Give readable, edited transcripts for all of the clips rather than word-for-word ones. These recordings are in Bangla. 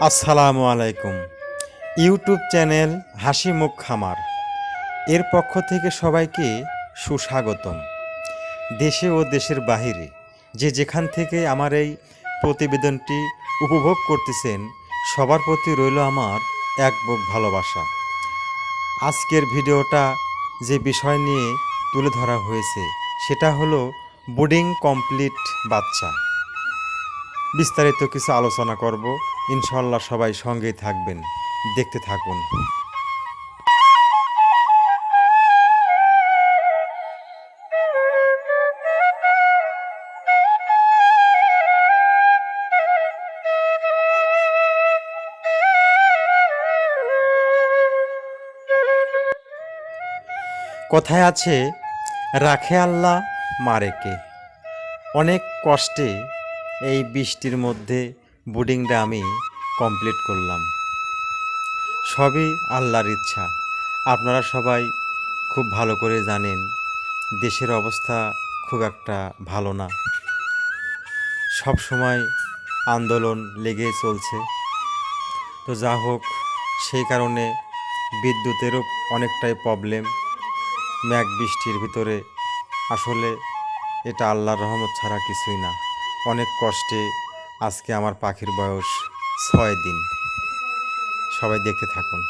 আসসালামু আলাইকুম। ইউটিউব চ্যানেল হাসি মুখ খামার এর পক্ষ থেকে সবাইকে সুস্বাগতম। দেশে ও দেশের বাহিরে যে যেখান থেকে আমার এই প্রতিবেদনটি উপভোগ করতেছেন সবার প্রতি রইল আমার এক বুক ভালোবাসা। আজকের ভিডিওটা যে বিষয় নিয়ে তুলে ধরা হয়েছে সেটা হলো বোর্ডিং কমপ্লিট বাচ্চা। বিস্তারিত কিছু আলোচনা করব, ইনশাল্লাহ সবাই সঙ্গেই থাকবেন, দেখতে থাকুন। কথায় আছে, রাখে আল্লাহ মারে কে। অনেক কষ্টে এই বৃষ্টির মধ্যে বোর্ডিংটা আমি কমপ্লিট করলাম। সবই আল্লাহর ইচ্ছা। আপনারা সবাই খুব ভালো করে জানেন দেশের অবস্থা খুব একটা ভালো না, সব সময় আন্দোলন লেগেই চলছে। তো যা হোক, সেই কারণে বিদ্যুতেরও অনেকটাই প্রবলেম। মেঘ বৃষ্টির ভিতরে আসলে এটা আল্লাহর রহমত ছাড়া কিছুই না। অনেক কষ্টে আজকে আমার পাখির বয়স 6 দিন। সবাই দেখতে থাকুন।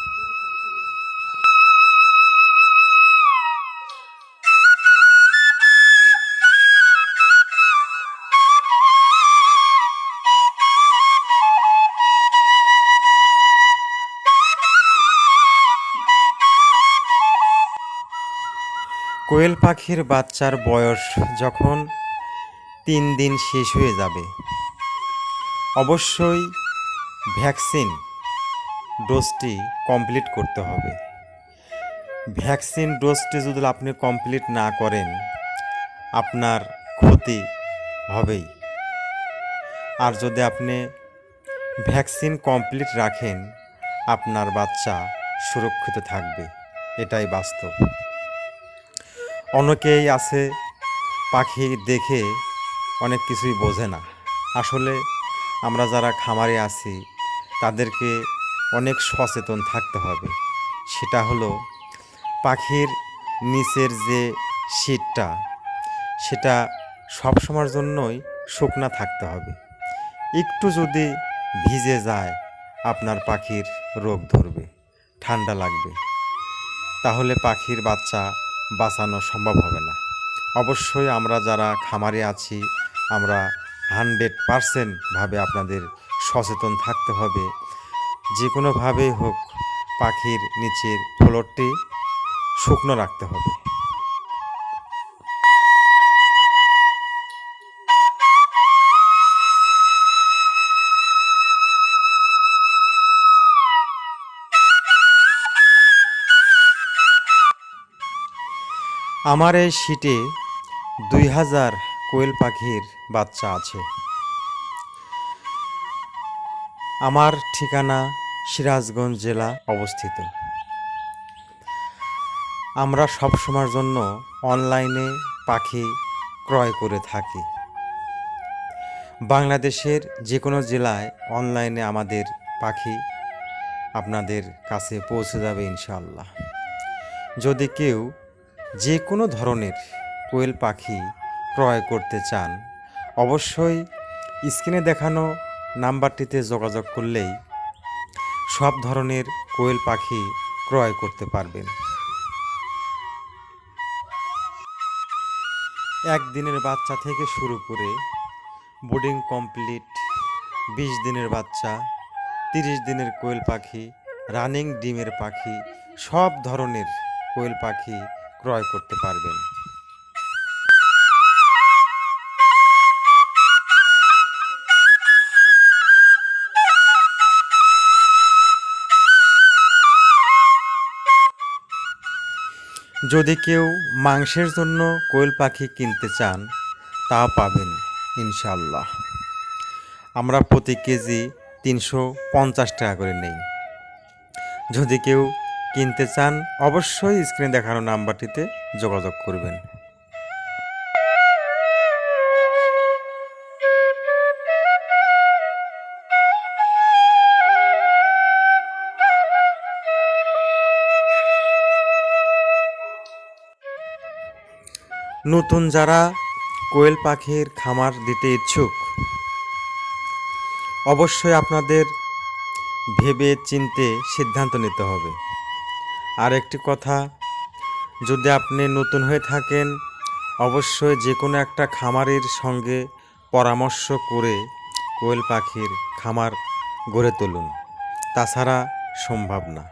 কোয়েল পাখির বাচ্চার বয়স যখন 3 দিন শেষ হয়ে যাবে, অবশ্যই ভ্যাকসিন ডোজটি কমপ্লিট করতে হবে। ভ্যাকসিন ডোজটি যদি আপনি কমপ্লিট না করেন আপনার ক্ষতি হবেই। আর যদি আপনি ভ্যাকসিন কমপ্লিট রাখেন আপনার বাচ্চা সুরক্ষিত থাকবে, এটাই বাস্তব। অনেকেই আছে পাখি দেখে অনেক কিছুই বোঝে না। আসলে আমরা যারা খামারে আছি তাদেরকে অনেক সচেতন থাকতে হবে। সেটা হলো পাখির নিচের যে শীতটা সেটা সবসময়ের জন্যই শুকনা থাকতে হবে। একটু যদি ভিজে যায় আপনার পাখির রোগ ধরবে, ঠান্ডা লাগবে, তাহলে পাখির বাচ্চা বাঁচানো সম্ভব হবে না। অবশ্যই আমরা যারা খামারে আছি আমরা 100% ভাবে আপনাদের সচেতন থাকতে হবে। যে কোনোভাবেই হোক পাখির নিচের ফ্লোরটি শুকনো রাখতে হবে। আমার এই শীটে 2000 কোয়েল পাখির বাচ্চা আছে। আমার ঠিকানা সিরাজগঞ্জ জেলা অবস্থিত। আমরা সব সময়ের জন্য অনলাইনে পাখি ক্রয় করে থাকি। বাংলাদেশের যে কোনো জেলায় অনলাইনে আমাদের পাখি আপনাদের কাছে পৌঁছে যাবে ইনশাআল্লাহ। যদি কেউ যে কোনো ধরনের কোয়েল পাখি ক্রয় করতে চান অবশ্যই স্ক্রিনে দেখানো নাম্বারটিতে যোগাযোগ করলেই সব ধরনের কোয়েল পাখি ক্রয় করতে পারবেন। একদিনের বাচ্চা থেকে শুরু করে বোর্ডিং কমপ্লিট 20 দিনের বাচ্চা, 30 দিনের কোয়েল পাখি, রানিং ডিমের পাখি, সব ধরনের কোয়েল পাখি ক্রয় করতে পারবেন। যদি কেউ মাংসের জন্য কোয়েল পাখি কিনতে চান তা পাবেন ইনশাআল্লাহ। আমরা প্রতি কেজি 350 টাকা করে নেই। যদি কেউ কিনতে চান অবশ্যই স্ক্রিনে দেখানো নাম্বারটিতে যোগাযোগ করবেন। নতুন যারা কোয়েল পাখির খামার দিতে ইচ্ছুক, অবশ্যই আপনাদের ভেবে চিন্তে সিদ্ধান্ত নিতে হবে। আর একটি কথা, যদি আপনি নতুন হয়ে থাকেন, অবশ্যই যে কোনো একটা খামারের সঙ্গে পরামর্শ করে কোয়েল পাখির খামার গড়ে তুলুন, তাছাড়া সম্ভব না।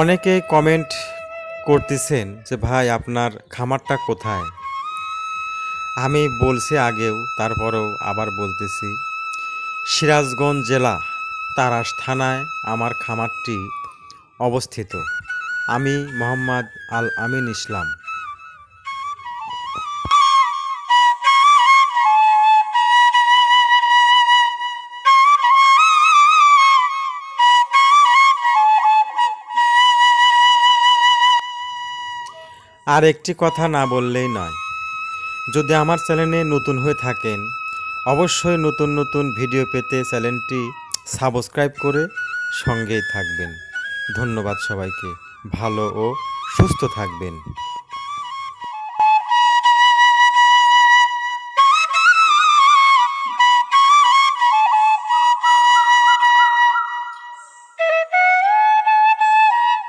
অনেকে কমেন্ট করতেছেন যে ভাই আপনার খামারটা কোথায়। আমি বলছি আগেও, তারপরেও আবার বলতেছি, সিরাজগঞ্জ জেলা তারাস থানায় আমার খামারটি অবস্থিত। আমি মোহাম্মদ আল আমিন ইসলাম। আর একটি কথা না বললেই নয়, যদি আমার চ্যানেলে নতুন হয়ে থাকেন, অবশ্যই নতুন নতুন ভিডিও পেতে চ্যানেলটি সাবস্ক্রাইব করে সঙ্গেই থাকবেন। ধন্যবাদ সবাইকে। ভালো ও সুস্থ থাকবেন।